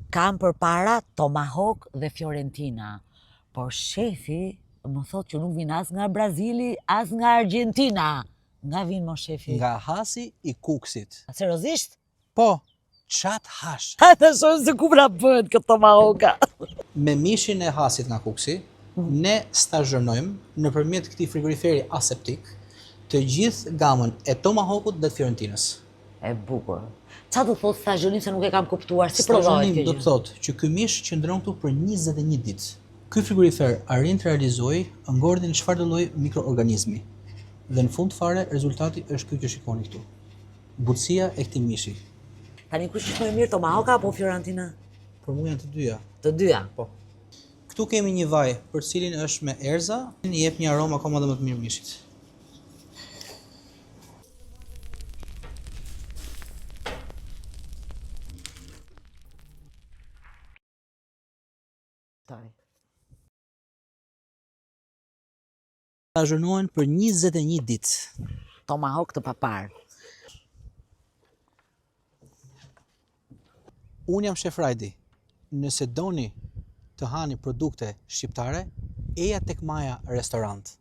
Kam përpara tomahawk dhe fiorentina, por shefi më thot që nuk vin as nga Brazili, as nga Argentina. Nga vin mo shefi? Nga hasi I kuksit. Seriozisht? Po, çat hash. Ha të shohim se ku pra bëhet këtë tomahawka. Me mishin e hasit nga kuksi, ne stazhërnojmë nëpërmjet këtij frigoriferi aseptik të gjithë gamën e tomahawkut dhe të fiorentinës. E bukur. Qa do thot stazhonim se nuk e kam kuptuar, si provohet Stazhonim kjo do gjë? të thotë që ky mish qëndron këtu për 21 ditë. Ky frigorifer arrin të realizojë ngordhjen e çfarëdo lloj mikroorganizmi. Dhe në fund fare rezultati është ky që shikoni këtu. Butësia e këtij mishi. Tani kush është më e mirë, tomahawka apo fiorentina? Për mua janë të dyja. Të dyja. Po. Këtu kemi një vaj për cilin është me erza, i jep një aromë akoma dhe më të mirë mishit. Stazhonohen për 21 ditë. Tomahawk të papar. Unë jam Shef Rajdi. Nëse doni të hani produkte shqiptare, eja tek Maja Restorant.